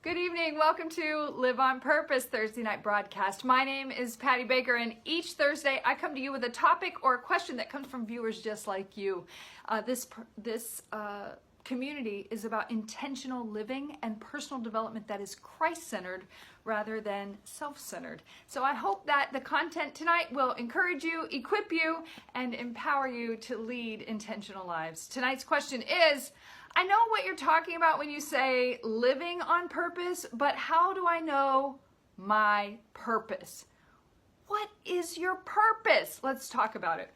Good evening. Welcome to Live on Purpose Thursday night broadcast. My name is Patty Baker, and each Thursday I come to you with a topic or a question that comes from viewers just like you. This community is about intentional living and personal development that is Christ-centered rather than self-centered. So I hope that the content tonight will encourage you, equip you, and empower you to lead intentional lives. Tonight's question is, I know what you're talking about when you say living on purpose, but how do I know my purpose? What is your purpose? Let's talk about it.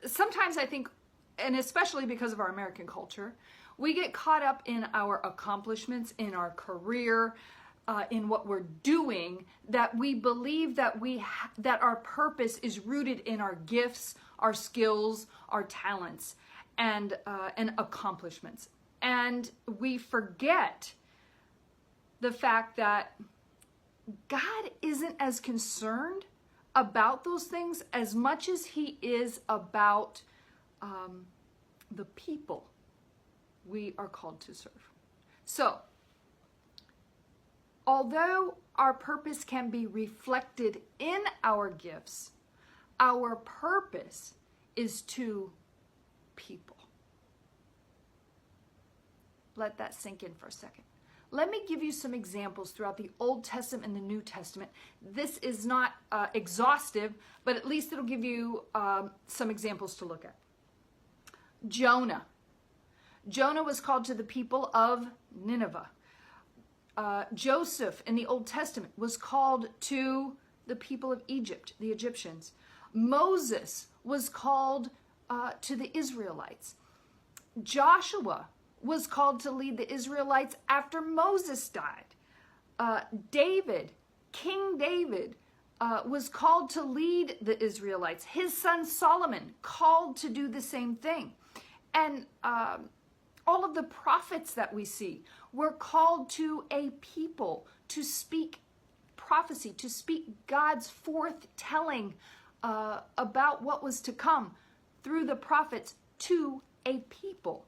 Sometimes I think, and especially because of our American culture, we get caught up in our accomplishments, in our career, in what we're doing, that we believe that that our purpose is rooted in our gifts, our skills, our talents, and accomplishments. And we forget the fact that God isn't as concerned about those things as much as he is about the people we are called to serve. So, although our purpose can be reflected in our gifts, our purpose is to people. Let that sink in for a second. Let me give you some examples throughout the Old Testament and the New Testament. This is not exhaustive, but at least it'll give you some examples to look at. Jonah. Jonah was called to the people of Nineveh. Joseph in the Old Testament was called to the people of Egypt, the Egyptians. Moses was called to the Israelites. Joshua was called to lead the Israelites after Moses died. King David, was called to lead the Israelites. His son Solomon called to do the same thing. And all of the prophets that we see were called to a people to speak prophecy, to speak God's forthtelling about what was to come through the prophets to a people.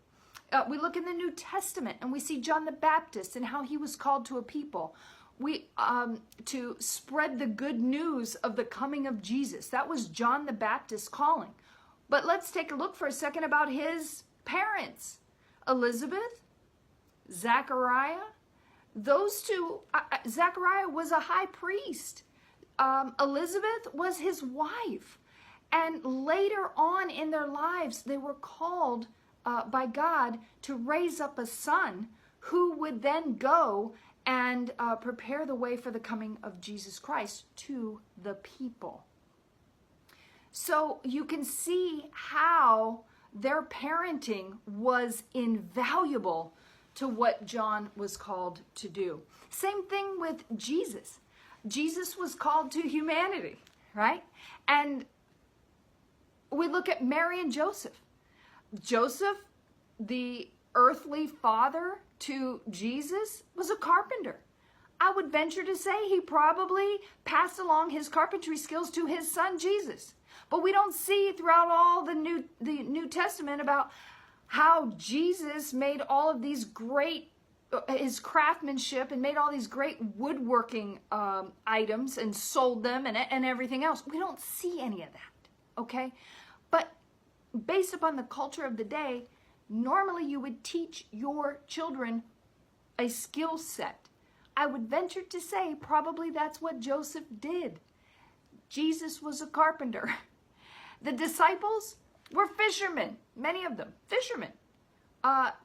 We look in the New Testament and we see John the Baptist and how he was called to a people. To spread the good news of the coming of Jesus. That was John the Baptist's calling. But let's take a look for a second about his parents. Elizabeth, Zachariah, those two, Zachariah was a high priest. Elizabeth was his wife. And later on in their lives, they were called by God to raise up a son who would then go and prepare the way for the coming of Jesus Christ to the people. So you can see how their parenting was invaluable to what John was called to do. Same thing with Jesus. Jesus was called to humanity, right? And we look at Mary and Joseph. Joseph, the earthly father to Jesus, was a carpenter. I would venture to say he probably passed along his carpentry skills to his son Jesus. But we don't see throughout all the New Testament about how Jesus made all of these great, his craftsmanship, and made all these great woodworking items and sold them and everything else. We don't see any of that, okay? But based upon the culture of the day, normally you would teach your children a skill set. I would venture to say probably that's what Joseph did. Jesus was a carpenter. The disciples were fishermen, many of them, fishermen.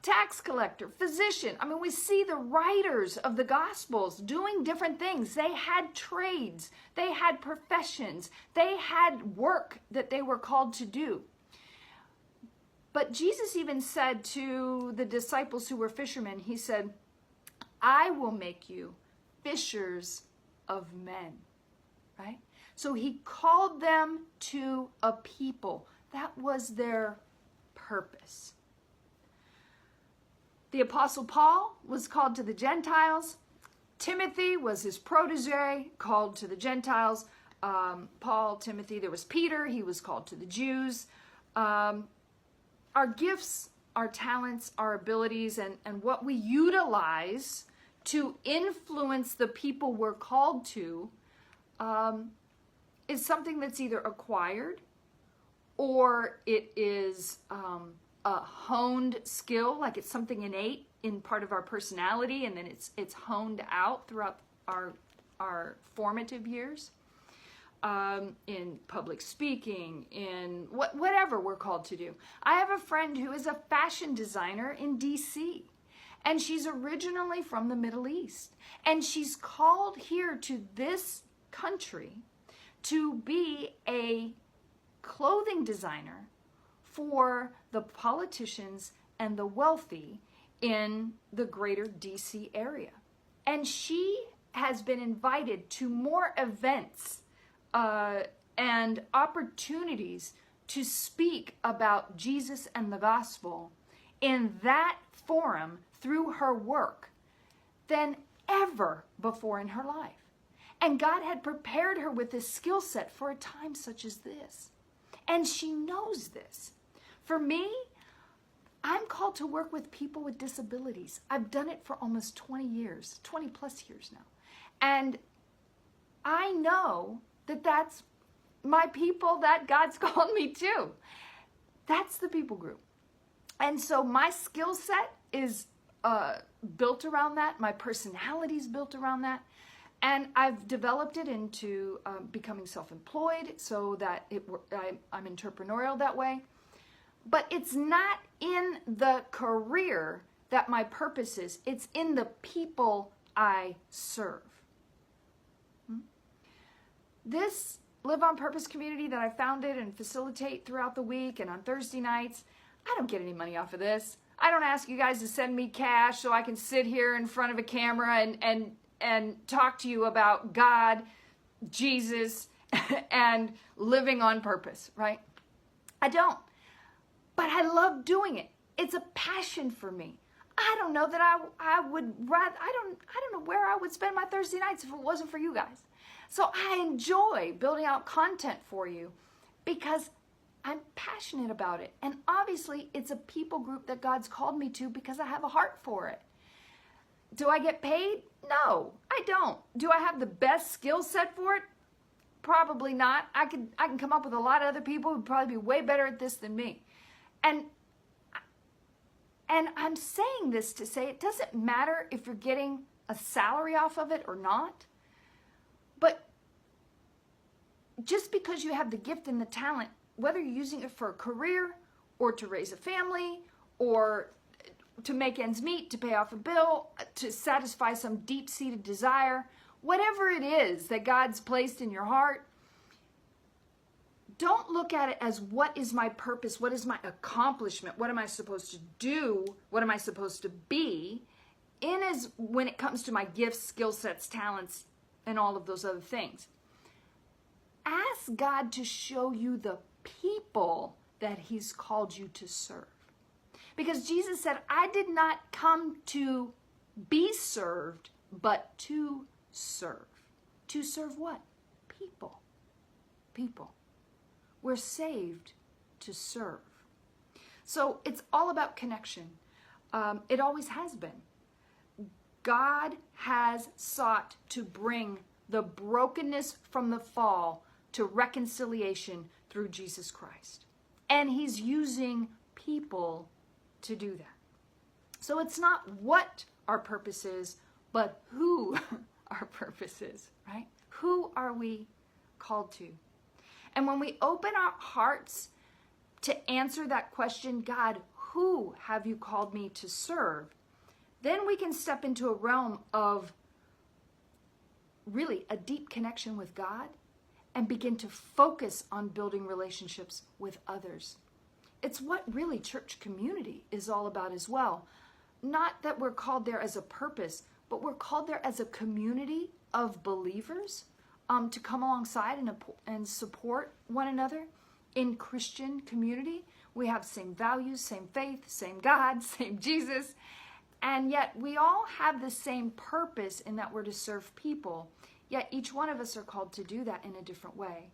Tax collector, physician. I mean, we see the writers of the Gospels doing different things. They had trades, they had professions, they had work that they were called to do. But Jesus even said to the disciples who were fishermen, he said, I will make you fishers of men, right? So he called them to a people. That was their purpose. The Apostle Paul was called to the Gentiles. Timothy was his protege, called to the Gentiles. Paul, Timothy, there was Peter, he was called to the Jews. Our gifts, our talents, our abilities, and what we utilize to influence the people we're called to is something that's either acquired or it is a honed skill, like it's something innate in part of our personality, and then it's honed out throughout our formative years, in public speaking, in whatever we're called to do. I have a friend who is a fashion designer in DC, and she's originally from the Middle East, and she's called here to this country to be a clothing designer for the politicians and the wealthy in the greater DC area. And she has been invited to more events and opportunities to speak about Jesus and the gospel in that forum through her work than ever before in her life. And God had prepared her with this skill set for a time such as this. And she knows this. For me, I'm called to work with people with disabilities. I've done it for almost 20 years, 20 plus years now. And I know that that's my people that God's called me to. That's the people group. And so my skill set is built around that. My personality is built around that. And I've developed it into becoming self-employed so that I'm entrepreneurial that way. But it's not in the career that my purpose is. It's in the people I serve. This Live on Purpose community that I founded and facilitate throughout the week and on Thursday nights, I don't get any money off of this. I don't ask you guys to send me cash so I can sit here in front of a camera and talk to you about God, Jesus, and living on purpose, right? I don't. But I love doing it. It's a passion for me. I don't know that I would rather, I don't know where I would spend my Thursday nights if it wasn't for you guys. So I enjoy building out content for you because I'm passionate about it. And obviously it's a people group that God's called me to because I have a heart for it. Do I get paid? No, I don't. Do I have the best skill set for it? Probably not. I can come up with a lot of other people who'd probably be way better at this than me. And I'm saying this to say it doesn't matter if you're getting a salary off of it or not. But just because you have the gift and the talent, whether you're using it for a career or to raise a family or to make ends meet, to pay off a bill, to satisfy some deep-seated desire, whatever it is that God's placed in your heart, don't look at it as what is my purpose, what is my accomplishment, what am I supposed to do, what am I supposed to be, in as when it comes to my gifts, skill sets, talents, and all of those other things. Ask God to show you the people that He's called you to serve. Because Jesus said, I did not come to be served, but to serve. To serve what? People. People. We're saved to serve. So it's all about connection. It always has been. God has sought to bring the brokenness from the fall to reconciliation through Jesus Christ. And He's using people to do that. So it's not what our purpose is, but who our purpose is, right? Who are we called to? And when we open our hearts to answer that question, God, who have you called me to serve? Then we can step into a realm of really a deep connection with God and begin to focus on building relationships with others. It's what really church community is all about as well. Not that we're called there as a purpose, but we're called there as a community of believers to come alongside and support one another in Christian community. We have same values, same faith, same God, same Jesus, and yet we all have the same purpose in that we're to serve people. Yet each one of us are called to do that in a different way,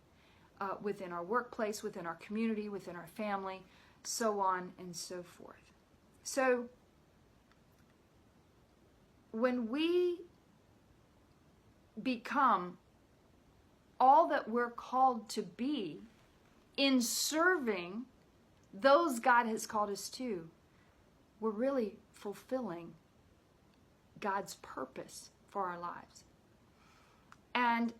within our workplace, within our community, within our family, so on and so forth. So when we become all that we're called to be in serving those God has called us to, we're really fulfilling God's purpose for our lives. And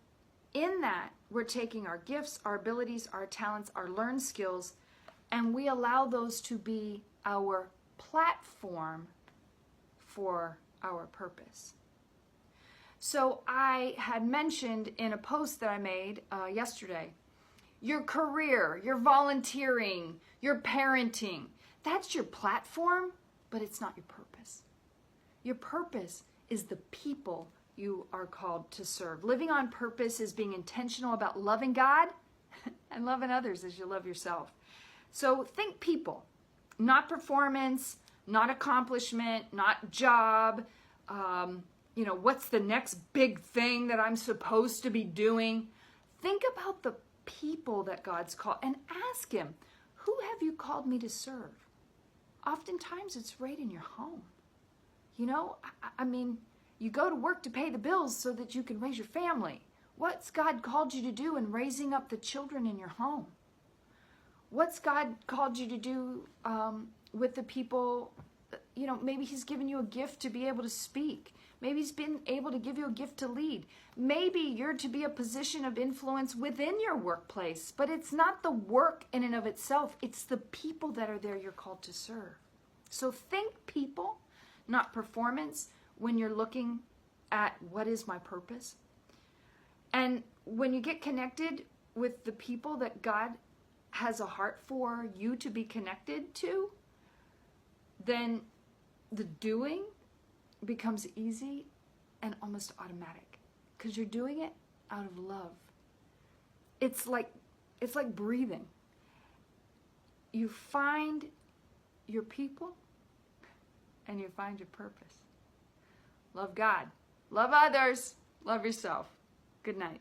in that, we're taking our gifts, our abilities, our talents, our learned skills, and we allow those to be our platform for our purpose. So I had mentioned in a post that I made yesterday, your career, your volunteering, your parenting, that's your platform, but it's not your purpose. Your purpose is the people you are called to serve. Living on purpose is being intentional about loving God and loving others as you love yourself. So think people, not performance, not accomplishment, not job. What's the next big thing that I'm supposed to be doing? Think about the people that God's called and ask him, who have you called me to serve? Oftentimes it's right in your home. You go to work to pay the bills so that you can raise your family. What's God called you to do in raising up the children in your home? What's God called you to do with the people? Maybe he's given you a gift to be able to speak. Maybe he's been able to give you a gift to lead. Maybe you're to be a position of influence within your workplace, but it's not the work in and of itself. It's the people that are there you're called to serve. So think people, not performance, when you're looking at what is my purpose. And when you get connected with the people that God has a heart for you to be connected to, then the doing becomes easy and almost automatic because you're doing it out of love. It's like breathing. You find your people and you find your purpose. Love God, love others, love yourself. Good night.